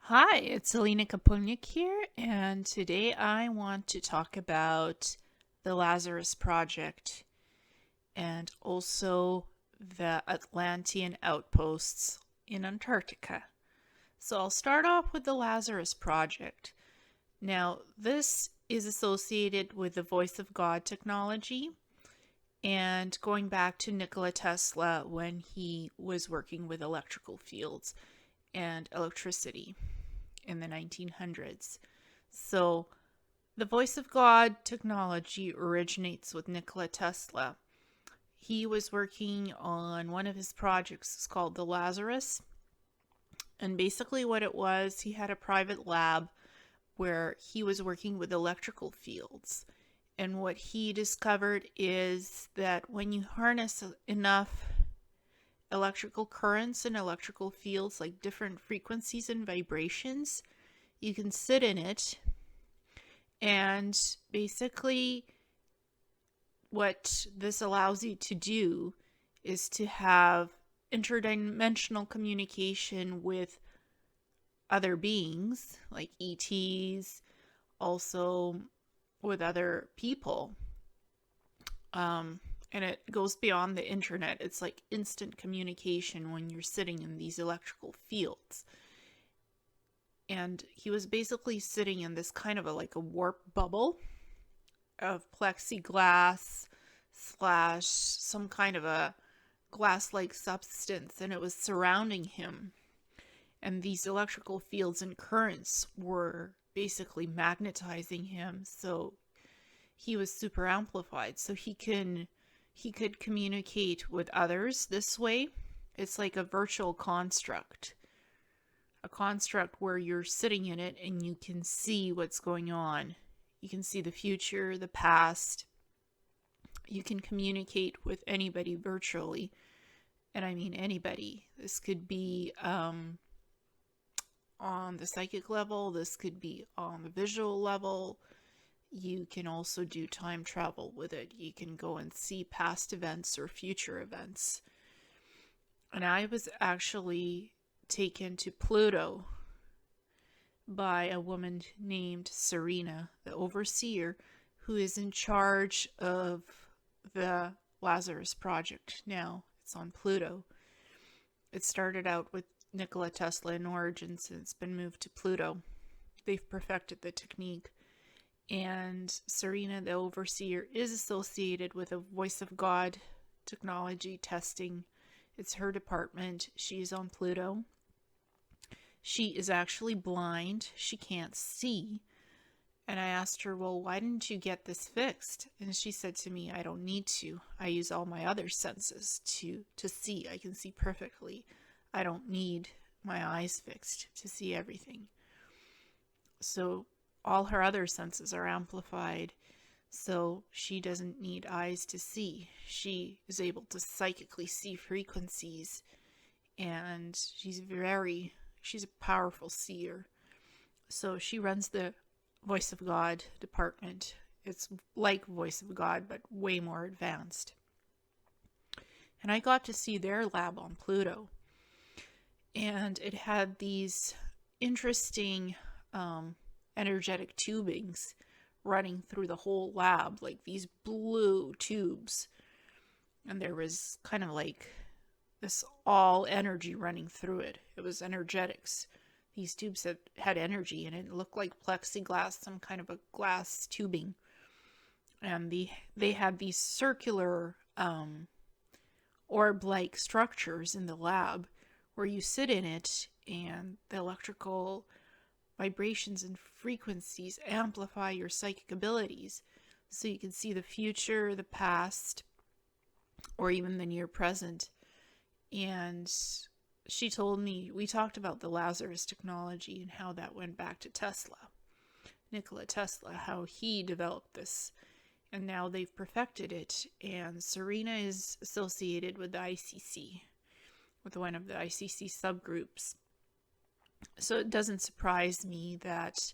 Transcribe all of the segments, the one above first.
Hi, it's Ileana here, and today I want to talk about the Lazarus project and also the Atlantean Outposts in Antarctica. So I'll start off with the Lazarus project. Now, this is associated with the voice of God technology and going back to Nikola Tesla when he was working with electrical fields and electricity in the 1900s. So, the voice of God technology originates with Nikola Tesla. He was working on one of his projects. It's called the Lazarus. And basically, what it was, he had a private lab where he was working with electrical fields. And what he discovered is that when you harness enough electrical currents and electrical fields, like different frequencies and vibrations, you can sit in it. And basically, what this allows you to do is to have interdimensional communication with other beings, like ETs, also with other people. And it goes beyond the internet. It's like instant communication when you're sitting in these electrical fields. And he was basically sitting in this kind of like a warp bubble of plexiglass slash some kind of a glass-like substance, and it was surrounding him. And these electrical fields and currents were basically magnetizing him, so he was super amplified. So he could communicate with others this way. It's like a virtual construct. A construct where you're sitting in it and you can see what's going on. You can see the future, the past. You can communicate with anybody virtually. And I mean anybody. This could be on the psychic level. This could be on the visual level. You can also do time travel with it. You can go and see past events or future events. And I was actually taken to Pluto by a woman named Serena, the overseer, who is in charge of the Lazarus project now. It's on Pluto. It started out with Nikola Tesla in origins and it's been moved to Pluto. They've perfected the technique. And Serena, the overseer, is associated with a voice of God technology testing. It's her department. She's on Pluto. She is actually blind. She can't see. And I asked her, well, why didn't you get this fixed? And she said to me, I don't need to. I use all my other senses to see. I can see perfectly. I don't need my eyes fixed to see everything. So all her other senses are amplified. So she doesn't need eyes to see. She is able to psychically see frequencies. And she's a powerful seer. So she runs the Voice of God department. It's like Voice of God, but way more advanced. And I got to see their lab on Pluto. And it had these interesting energetic tubings running through the whole lab, like these blue tubes. And there was kind of like this all energy running through it. It was energetics. These tubes had energy in it. It looked like plexiglass, some kind of a glass tubing. And they had these circular orb-like structures in the lab where you sit in it and the electrical vibrations and frequencies amplify your psychic abilities. So you can see the future, the past, or even the near present. And she told me, we talked about the Lazarus technology and how that went back to Tesla, Nikola Tesla, how he developed this. And now they've perfected it. And Serena is associated with the ICC, with one of the ICC subgroups. So it doesn't surprise me that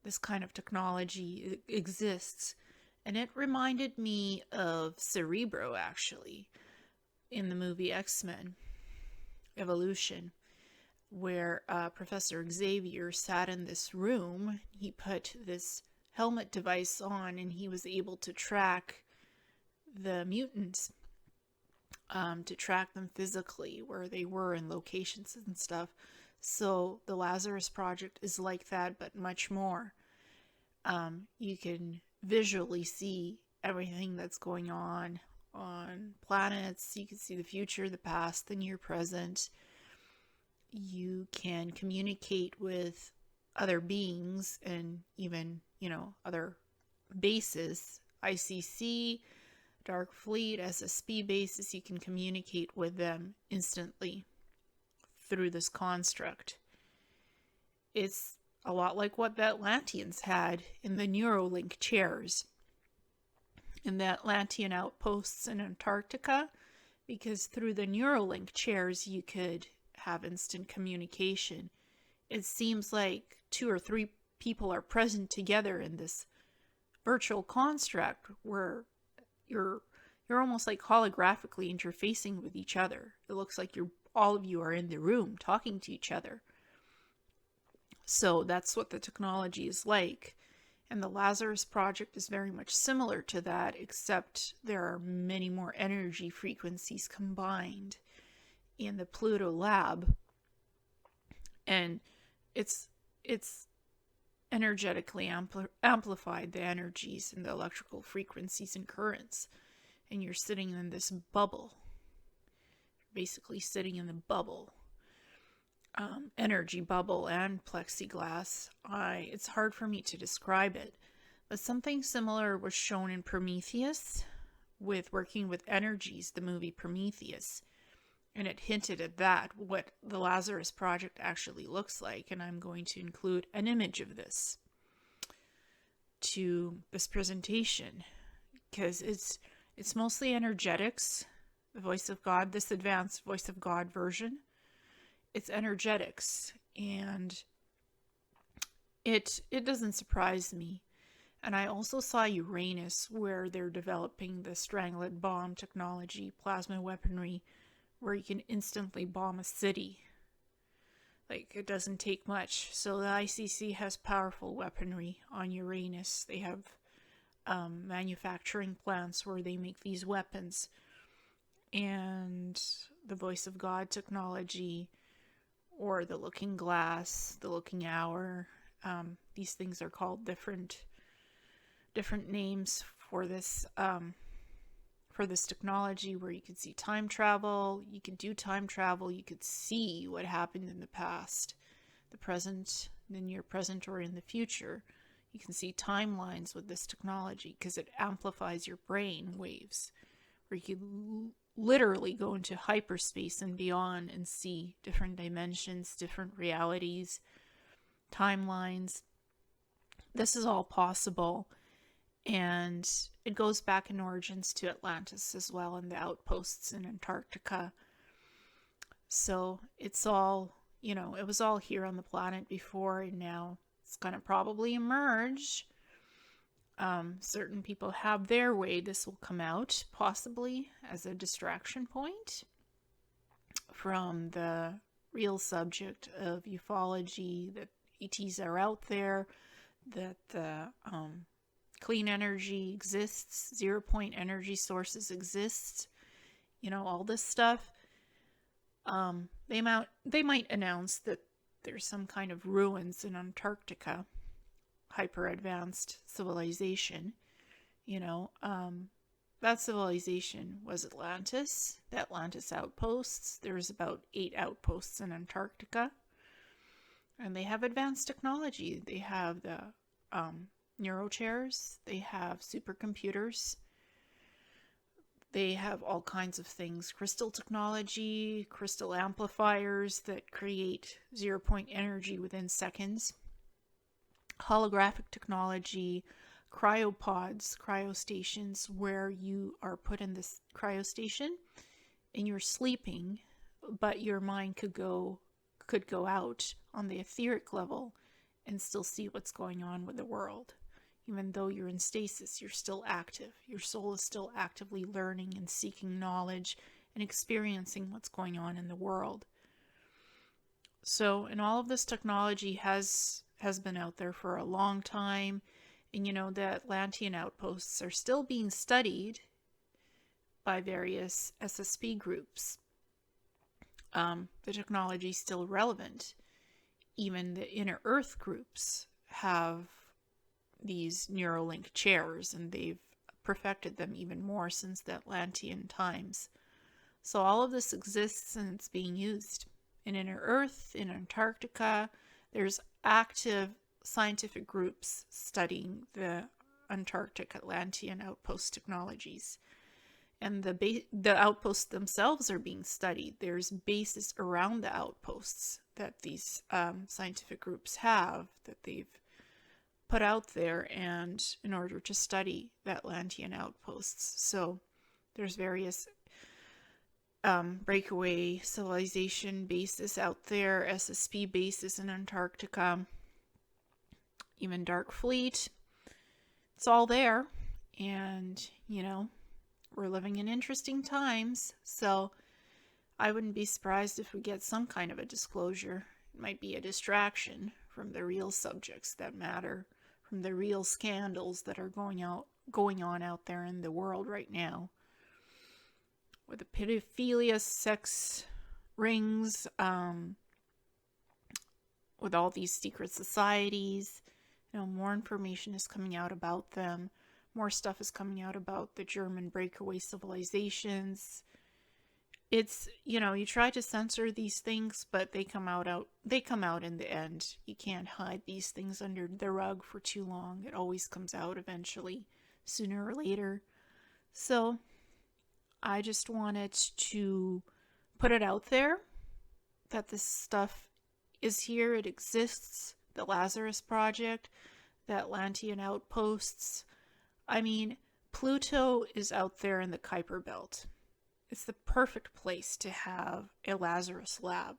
this kind of technology exists. And it reminded me of Cerebro, actually, in the movie X-Men Evolution. where Professor Xavier sat in this room. He put this helmet device on and he was able to track the mutants, to track them physically, where they were in locations and stuff. So the Lazarus project is like that, but much more. You can visually see everything that's going on planets. You can see the future, the past, the near present. You can communicate with other beings and even, other bases. ICC, Dark Fleet, SSB bases, you can communicate with them instantly through this construct. It's a lot like what the Atlanteans had in the neurolink chairs in the Atlantean Outposts in Antarctica, because through the neurolink chairs you could have instant communication. It seems like 2 or 3 people are present together in this virtual construct where you're almost like holographically interfacing with each other. It looks like all of you are in the room talking to each other. So that's what the technology is like. And the Lazarus project is very much similar to that, except there are many more energy frequencies combined in the Pluto lab. And it's energetically amplified, the energies and the electrical frequencies and currents. And you're sitting in this bubble. Basically sitting in the bubble. Energy bubble and plexiglass. It's hard for me to describe it, but something similar was shown in Prometheus with working with energies, the movie Prometheus, and it hinted at that, what the Lazarus project actually looks like, and I'm going to include an image of this to this presentation because it's mostly energetics, the voice of God, this advanced voice of God version. It's energetics, and it doesn't surprise me. And I also saw Uranus, where they're developing the strangleid bomb technology, plasma weaponry, where you can instantly bomb a city. Like, it doesn't take much. So the ICC has powerful weaponry on Uranus. They have manufacturing plants where they make these weapons. And the voice of God technology, or the looking glass, the looking hour. These things are called different names for this technology, where you can see time travel. You can do time travel. You could see what happened in the past, the present, the near present, or in the future. You can see timelines with this technology because it amplifies your brain waves, where you can literally go into hyperspace and beyond and see different dimensions, different realities, timelines. This is all possible, and it goes back in origins to Atlantis as well, and the outposts in Antarctica. So it's all, it was all here on the planet before, and now it's going to probably emerge. Certain people have their way. This will come out possibly as a distraction point from the real subject of ufology, that ETs are out there, that the clean energy exists, 0-point energy sources exist, all this stuff. They might announce that there's some kind of ruins in Antarctica, hyper advanced civilization. That civilization was Atlantis, the Atlantis Outposts. There's about 8 outposts in Antarctica, and they have advanced technology. They have the neurochairs, they have supercomputers, they have all kinds of things, crystal technology, crystal amplifiers that create 0-point energy within seconds, holographic technology, cryopods, cryostations, where you are put in this cryostation and you're sleeping, but your mind could go out on the etheric level and still see what's going on with the world. Even though you're in stasis, you're still active. Your soul is still actively learning and seeking knowledge and experiencing what's going on in the world. So, and all of this technology has been out there for a long time. And the Atlantean outposts are still being studied by various SSP groups. The technology is still relevant. Even the inner Earth groups have these neurolink chairs, and they've perfected them even more since the Atlantean times. So all of this exists and it's being used. In inner Earth, in Antarctica, there's active scientific groups studying the Antarctic Atlantean outpost technologies. And the outposts themselves are being studied. There's bases around the outposts that these scientific groups have that they've put out there, and in order to study the Atlantean outposts. So there's various breakaway civilization bases out there, SSP bases in Antarctica, even Dark Fleet. It's all there. And, we're living in interesting times. So I wouldn't be surprised if we get some kind of a disclosure. It might be a distraction from the real subjects that matter, from the real scandals that are going on out there in the world right now. With the pedophilia, sex rings, with all these secret societies, more information is coming out about them. More stuff is coming out about the German breakaway civilizations. It's, you try to censor these things, but they come out in the end. You can't hide these things under the rug for too long. It always comes out eventually, sooner or later. So I just wanted to put it out there that this stuff is here. It exists. The Lazarus Project, the Atlantean Outposts. I mean, Pluto is out there in the Kuiper Belt. It's the perfect place to have a Lazarus lab.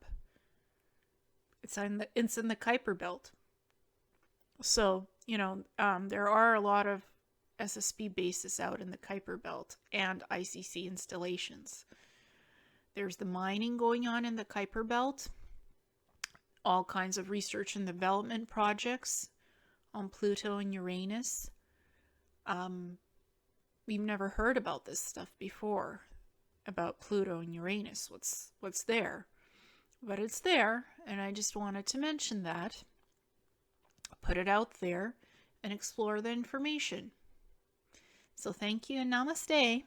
It's in the Kuiper Belt. So, there are a lot of SSP bases out in the Kuiper Belt and ICC installations. There's the mining going on in the Kuiper Belt. All kinds of research and development projects on Pluto and Uranus. We've never heard about this stuff before, about Pluto and Uranus, what's there. But it's there, and I just wanted to mention that, put it out there, and explore the information. So thank you and namaste.